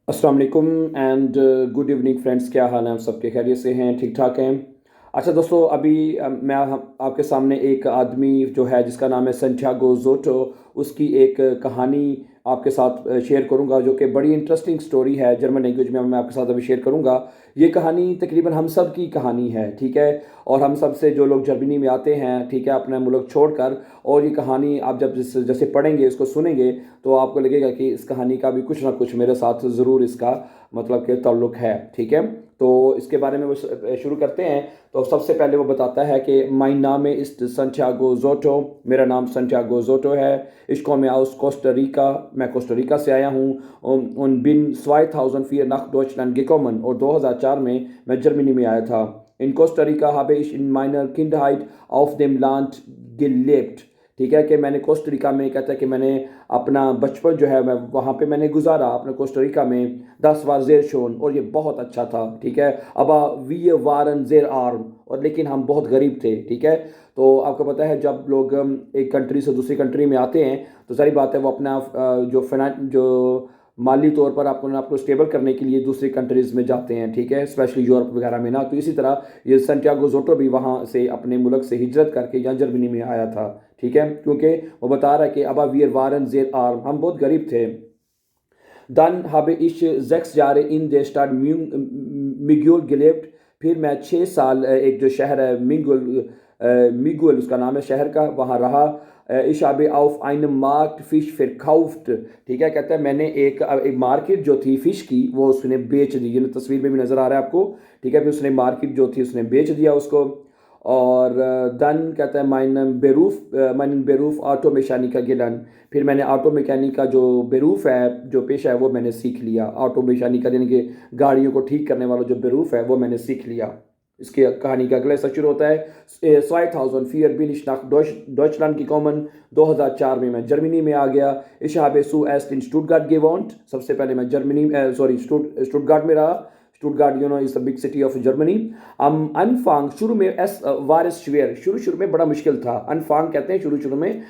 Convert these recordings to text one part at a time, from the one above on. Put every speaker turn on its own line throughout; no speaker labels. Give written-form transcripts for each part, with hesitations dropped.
अस्सलाम वालेकुम and good evening friends. क्या हाल है? आप सबके खैरियत से हैं? ठीक ठाक हैं? अच्छा दोस्तों, अभी आपके सामने एक आदमी जो है जिसका नाम है संटियागो जोटो, उसकी एक कहानी आपके साथ शेयर करूंगा जो कि बड़ी इंटरेस्टिंग स्टोरी है। जर्मन लैंग्वेज में मैं आपके साथ अभी शेयर करूंगा। ये कहानी तकरीबन हम सब की कहानी है, ठीक है। और हम सब से जो लोग जर्मनी में आते हैं, ठीक है, अपना मुल्क छोड़कर, और ये कहानी आप जब जैसे पढ़ेंगे, इसको सुनेंगे, तो आपको लगेगा कि इस कहानी का भी कुछ ना कुछ मेरे साथ ज़रूर इसका मतलब कि ताल्लुक़ है, ठीक है। तो इसके बारे में वो शुरू करते हैं। तो सबसे पहले वो बताता है कि माई नाम इस संटियागो जोटो, मेरा नाम संटियागो जोटो है। इसको मैं आउस कोस्टारिका, मैं कोस्टारिका से आया हूँ। उन बिन 2004 nach Deutschland gekommen, और 2004 में मैं जर्मनी में आया था। इन Costa Rica habe ich in meiner Kindheit auf dem Land gelebt। ठीक है, कि मैंने कोस्टारिका में, कहता है कि मैंने अपना बचपन जो है मैं वहाँ पे मैंने गुजारा अपने कोस्टारिका में। 10 बार जेर शोन, और ये बहुत अच्छा था, ठीक है। अब वी वारन जेर आर्म, और लेकिन हम बहुत गरीब थे, ठीक है। तो आपको पता है जब लोग एक कंट्री से दूसरी कंट्री में आते हैं, तो सारी बात है वो अपना जो माली तौर पर आपको स्टेबल करने के लिए दूसरी कंट्रीज़ में जाते हैं, ठीक है, स्पेशली यूरोप वगैरह में ना। तो इसी तरह ये संटियागो जोटो भी वहाँ से अपने मुल्क से हिजरत करके यहाँ जर्मनी में आया था, ठीक है। क्योंकि वो बता रहा है कि अबा वीर वारन जेर आर्म, हम बहुत गरीब थे। Dann habe ich 6 Jahre in der Stadt Miguel gelebt। फिर मैं 6 साल एक जो शहर है मिगुल उसका नाम है शहर का, वहाँ रहा। Ich habe auf einem Markt Fisch verkauft। ठीक है, कहता है मैंने एक मार्केट जो थी फ़िश की, वो उसने बेच दी। ये तस्वीर में भी नज़र आ रहा है आपको, ठीक है। फिर उसने मार्केट जो थी उसने बेच दिया उसको। और दन कहता है माइन बेरूफ ऑटो मैकेनिका गिलन। फिर मैंने ऑटो मैकेनिक का जो बेरूफ है, जो पेशा है, वो मैंने सीख लिया। ऑटो मैकेनिक यानी कि गाड़ियों को ठीक करने वाला जो बेरूफ है, वो मैंने सीख लिया। इसकी कहानी का अगला हिस्सा शुरू होता है। 2004 bin ich nach Deutschland gekommen। 2004 में मैं जर्मनी में आ गया। Ich habe zuerst in Stuttgart gewohnt। सबसे पहले मैं स्टुटगार्ट में रहा। Stuttgart is the big city of Germany. अनफांग, शुरू में वार एस श्वेयर, शुरू में बड़ा मुश्किल था। अनफांग कहते हैं शुरू में।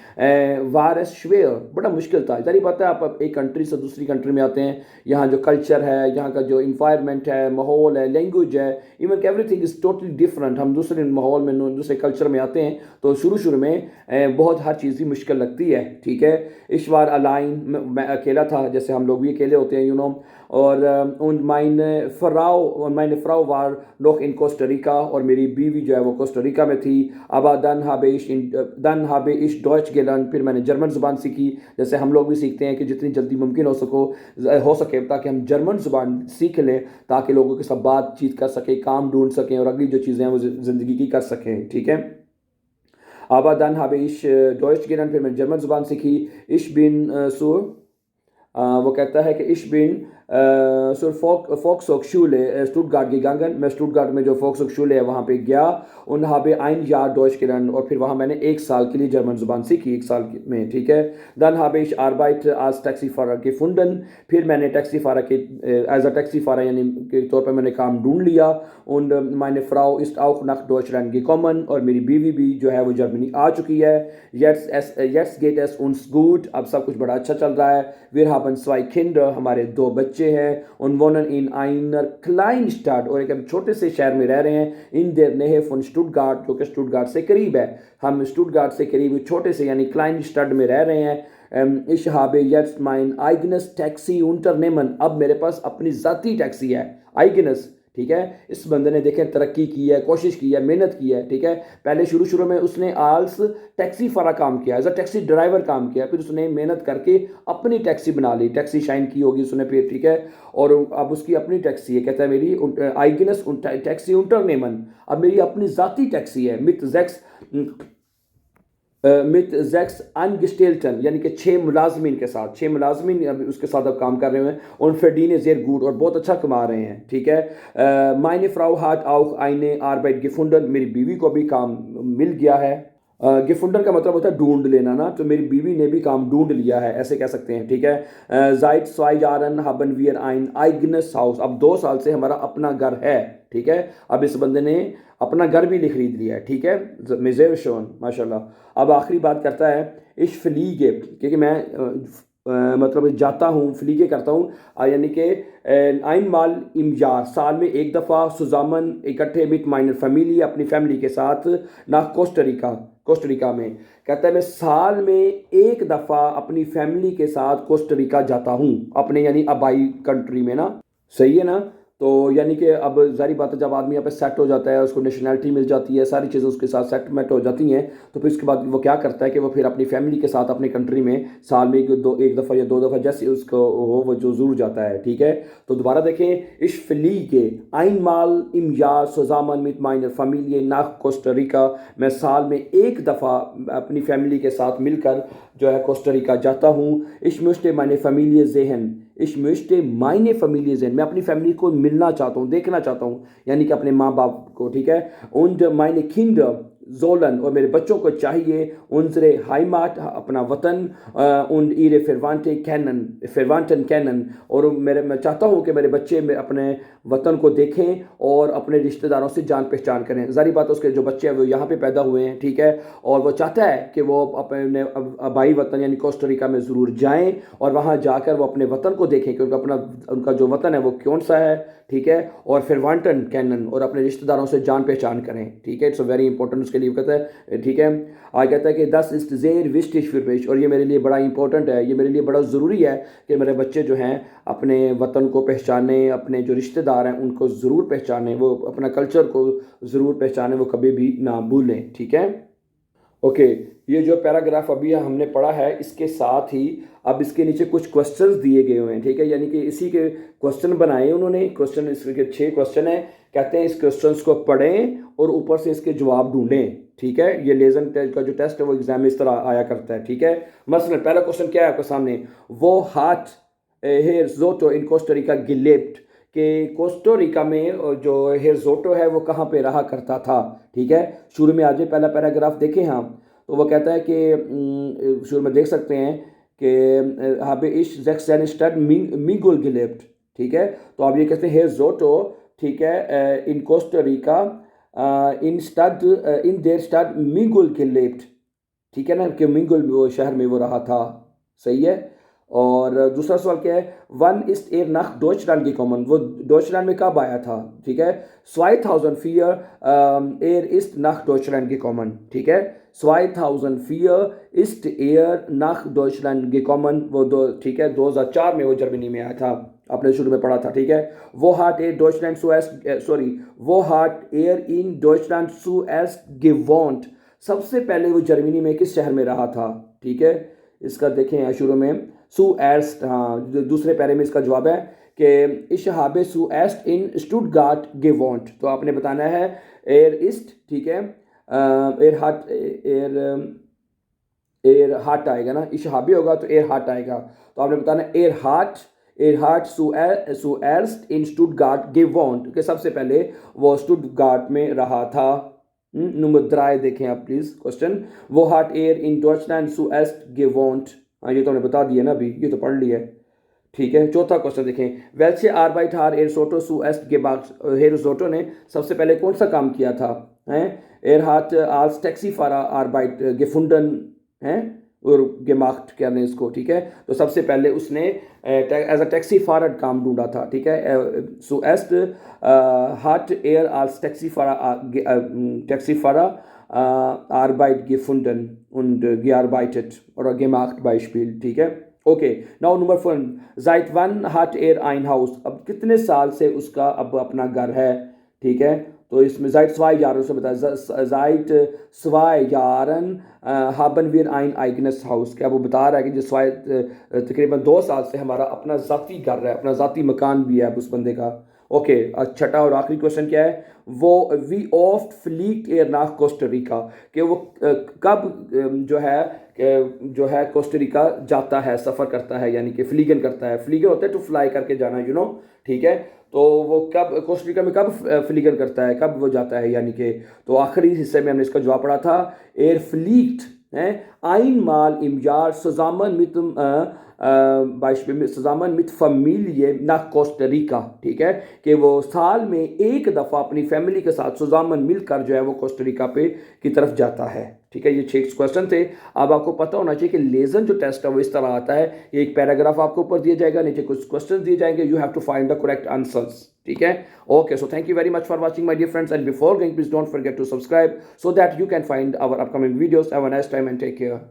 वार एस श्वेयर बड़ा मुश्किल था। जारी बात है, आप एक कंट्री से दूसरी कंट्री में आते हैं, यहाँ जो कल्चर है, यहाँ का जो इन्वायरमेंट है, माहौल है, लैंग्वेज है, even everything is totally different. हम दूसरे माहौल में, दूसरे कल्चर में आते हैं, तो शुरू में बहुत हर चीज़ ही मुश्किल लगती है, ठीक है। इस बार अलाइन, मैं अकेला था, जैसे हम लोग भी अकेले होते हैं, और meine Frau war noch in Costa Rica, और मेरी बीवी जो है वो कोस्टारिका में थी। अब dann habe ich Deutsch gelernt। फिर मैंने जर्मन ज़ुबान सीखी, जैसे हम लोग भी सीखते हैं कि जितनी जल्दी मुमकिन हो सके ताकि हम जर्मन ज़ुबान सीख लें, ताकि लोगों के साथ बातचीत कर सकें, काम ढूंढ सकें, और अगली जो चीज़ें हैं वो ज़िंदगी की कर सकें, ठीक है। Aber dann habe ich Deutsch gelernt। फिर मैंने जर्मन ज़ुबान सीखी। Ich bin वो कहता है कि ich bin zur Volkshochschule Stuttgart gegangen। मैं स्टुटगार्ट में जो Volkshochschule है वहाँ पे गया। und habe ein Jahr Deutsch gelernt। और फिर वहाँ मैंने 1 साल के लिए जर्मन ज़ुबान सीखी, 1 साल में, ठीक है। Dann habe ich Arbeit als Taxifahrer gefunden। फिर मैंने एज अ टैक्सीफारा यानी के तौर पर मैंने काम ढूंढ लिया। und meine Frau ist auch nach Deutschland gekommen। और मेरी बीवी भी जो है वो जर्मनी आ चुकी है। jetzt geht es uns gut। अब सब कुछ बड़ा अच्छा चल रहा है। wir haben 2 Kinder, हमारे 2 बच्चे हैं। und wohnen in einer Kleinstadt, और एक छोटे से शहर में रह रहे हैं। in der Nähe von Stuttgart, जो कि स्टुटगार्ट से करीब है। हम स्टुटगार्ट से करीब छोटे से यानी क्लाइनस्टाड में रह रहे हैं। Ich habe jetzt mein eigenes Taxi unternehmen। अब मेरे पास अपनी ज़ाती टैक्सी है, eigenes, ठीक है। इस बंदे ने देखें तरक्की की है, कोशिश की है, मेहनत की है, ठीक है। पहले शुरू में उसने आल्स टैक्सी फारा काम किया, एज अ टैक्सी ड्राइवर काम किया। फिर उसने मेहनत करके अपनी टैक्सी बना ली, टैक्सी शाइन की होगी उसने फिर, ठीक है। और अब उसकी अपनी टैक्सी है। कहता है मेरी आइगनस टैक्सी unternehmen, अब मेरी अपनी ज़ाती टैक्सी है। मित जैक्स अनगस्टेल्टन, यानी कि 6 मुलाजमीन के साथ, 6 मुलाजमीन अभी उसके साथ अब काम कर रहे हैं। उन फर्डीने जेर गुड, और बहुत अच्छा कमा रहे हैं, ठीक है। माइने फ्राउ हाट आउक आइने आर्बाइट गिफुंडन, मेरी बीवी को भी काम मिल गया है। गिफुंडन का मतलब होता है ढूंढ लेना ना, तो मेरी बीवी ने भी काम ढूंढ लिया है, ऐसे कह सकते हैं, ठीक है। जाइट स्वाइजारन हबन वियर आइन आइगनस हाउस, अब 2 साल से हमारा अपना घर है, ठीक है। अब इस बंदे ने अपना घर भी खरीद लिया है, ठीक है। मिजेर शोन माशाल्लाह। अब आखिरी बात करता है इश फलीगे, क्योंकि मैं मतलब जाता हूँ, फ्लीगे करता हूँ, यानी कि आइन माल इमजार, साल में एक दफ़ा सुजामन इकट्ठे मिट माइनर फैमिली, अपनी फैमिली के साथ ना कोस्टरिका, कोस्टरिका में। कहता है मैं साल में एक दफ़ा अपनी फैमिली के साथ कोस्टरिका जाता हूँ, अपने यानी आबाई कंट्री में ना। सही है ना। तो यानी कि अब जारी बात है, जब आदमी यहाँ पे सेट हो जाता है, उसको नेशनैलिटी मिल जाती है, सारी चीज़ें उसके साथ सेटलमेंट हो जाती हैं, तो फिर उसके बाद वो क्या करता है कि वो फिर अपनी फैमिली के साथ अपनी कंट्री में साल में एक दफ़ा या दो दफ़ा जैसे उसको हो वो जो ज़रूर जाता है। ठीक है। तो दोबारा देखें, इश फली के आइन माल इमयाज सोजामन मित माइनर फैमिली नाक कोस्टरिका, मैं साल में एक दफ़ा अपनी फैमिली के साथ मिलकर जो है कोस्टरिका जाता हूँ। इश मुश्ते मायने फैमिली जहन, इश मुश्ते मायने फैमिली जहन, मैं अपनी फैमिली को मिलना चाहता हूँ, देखना चाहता हूँ, यानी कि अपने माँ बाप को। ठीक है। उन मायने खिंड जोलन, और मेरे बच्चों को चाहिए उनसे हाईमाट, अपना वतन, उन ईरे फिरवांटे कैनन, फिरवांटन कैनन, और मैं चाहता हूँ कि मेरे बच्चे अपने वतन को देखें और अपने रिश्तेदारों से जान पहचान करें। जारी बात उसके जो बच्चे हैं वो यहाँ पे पैदा हुए हैं। ठीक है। और वो चाहता है कि वो अपने आबाई वतन यानी कोस्टरिका में ज़रूर जाएं और वहाँ जाकर वो अपने वतन को देखें कि उनका जो वतन है वो कौन सा है। ठीक है। और फिर वांटन कैनन, और अपने रिश्तेदारों से जान पहचान करें। ठीक है। इट्स वेरी इंपॉर्टेंट उसके लिए कहता है। ठीक है। आगे कहता है कि 10 इस्ट जेर विस्टिश फिरपेश, और ये मेरे लिए बड़ा इंपॉर्टेंट है, ये मेरे लिए बड़ा ज़रूरी है कि मेरे बच्चे जो हैं अपने वतन को पहचाने, अपने जो रिश्तेदार हैं उनको ज़रूर पहचाने, वो अपना कल्चर को ज़रूर पहचाने, वो कभी भी ना भूलें। ठीक है। ओके। ये जो पैराग्राफ अभी हमने पढ़ा है, इसके साथ ही अब इसके नीचे कुछ क्वेश्चंस दिए गए हुए हैं। ठीक है। यानी कि इसी के क्वेश्चन बनाए उन्होंने, क्वेश्चन इसके 6 क्वेश्चन है। कहते हैं इस क्वेश्चंस को पढ़ें और ऊपर से इसके जवाब ढूंढें। ठीक है। ये लेजन का जो टेस्ट है वो एग्जाम में इस तरह आया करता है। ठीक है। मसलन पहला क्वेश्चन क्या है आपके सामने, वो हाथ हेरजोटो इन कोस्टरिका गिलेप्ट, कि कोस्टोरिका में जो हेरजोटो है वो कहाँ पे रहा करता था। ठीक है। शुरू में आज पहला पैराग्राफ देखें हम, तो वो कहता है कि शुरू में देख सकते हैं कि habe ich 6 Jahre Stadt Miguel gelebt। ठीक है। तो आप ये कहते हैं हेरजोटो, ठीक है, इन कोस्टोरिका इन देर स्टाड मिगुल gelebt। ठीक है ना, कि मिंगुल वो शहर में वो रहा था। सही है। और दूसरा सवाल क्या है, वन इस्ट एयर नाख डॉइचलैंड की कॉमन, वो डॉइचलैंड में कब आया था। ठीक है। 2004 एयर इस्ट नाख डॉइचलैंड की कॉमन। ठीक है। 2004 इस्ट एयर नाख डॉइचलैंड की कॉमन, वो दो, ठीक है, 2004 में वो जर्मनी में आया था, आपने शुरू में पढ़ा था। ठीक है। वो हार्ट एयर डॉइचलैंड सॉरी, वो हार्ट एयर इन डॉइचलैंड सुएस्ट गिवॉन्ट, सबसे पहले वो जर्मनी में किस शहर में रहा था। ठीक है। इसका देखें यहाँ शुरू में सुएस्ट, हाँ, दूसरे पैरे में इसका जवाब है कि इशहाबे सुएस्ट इन स्टुटगार्ट गिवॉन्ट, तो आपने बताना है एयर ईस्ट। ठीक है। एयर हार्ट, एयर हार्ट आएगा ना, इशहाबे होगा तो एयर हार्ट आएगा, तो आपने बताना एयर हार्ट सुएस्ट इन स्टुटगार्ट गिवॉन्ट, कि सबसे पहले वो स्टुटगार्ट में रहा था। नंबर 3 देखें आप प्लीज क्वेश्चन, वो हार्ट एयर इन डॉइचलैंड सुएस्ट गिवॉन्ट, हाँ ये तो हमने बता दिया ना अभी, ये तो पढ़ लिया है। ठीक है। चौथा क्वेश्चन देखें, वेल्चे आर्बाइट हार एयरसोटो सुएस्ट गेबाग, हेरसोटो ने सबसे पहले कौन सा काम किया था, हैं, एयर हार्ट आल्स टैक्सी फारा आर्बाइट गेफुंडन, हैं, और गेमाख्ट कहते हैं इसको। ठीक है। तो सबसे पहले उसने एज अ टैक्सी फारड काम ढूंढा था। ठीक है। सुएस्ट हार्ट एयर आल्स टैक्सी फारा Arbeit gefunden und gearbeitet oder gemacht Beispiel। ठीक है। Okay. Now number 1, seit wann hat er ein Haus, अब कितने साल से उसका अब अपना घर है। ठीक है। तो इसमें seit 2 Jahren से बताया, seit 2 Jahren haben wir ein eigenes Haus, क्या वो बता रहा है कि जो तकरीबन 2 साल से हमारा अपना ज़ाती घर है, अपना ज़ाती मकान भी है उस बंदे का। ओके। छठा और आखिरी क्वेश्चन क्या है, वो वी ऑफ्ट फ्लीट एयर नाक कोस्टरिका, कि वो कब जो है कोस्टरिका जाता है, सफ़र करता है, यानी कि फ्लीगन करता है। फ्लीगन होता है टू फ्लाई करके जाना, यू नो। ठीक है। तो वो कब कोस्टरिका में कब फ्लीगन करता है, कब वो जाता है, यानी कि, तो आखिरी हिस्से में हमने इसका जवाब पढ़ा था air fleet, einmal im Jahr zusammen mit dem Beispiel zusammen mit Familie nach Costa Rica, ठीक है, कि वो साल में एक दफ़ा अपनी फैमिली के साथ सुजामन मिलकर जो है वो कोस्टा रिका पे की तरफ जाता है। ठीक है, ये 6 क्वेश्चन थे। अब आपको पता होना चाहिए कि लेजन जो टेस्ट है वो इस तरह आता है, ये एक पैराग्राफ आपको ऊपर दिया जाएगा, नीचे कुछ क्वेश्चन दिए जाएंगे, you have to find the correct answers. ठीक है, okay, so thank you very much for watching my dear friends, and before going please don't forget to subscribe so that you can find our upcoming videos. Have a nice time and take care.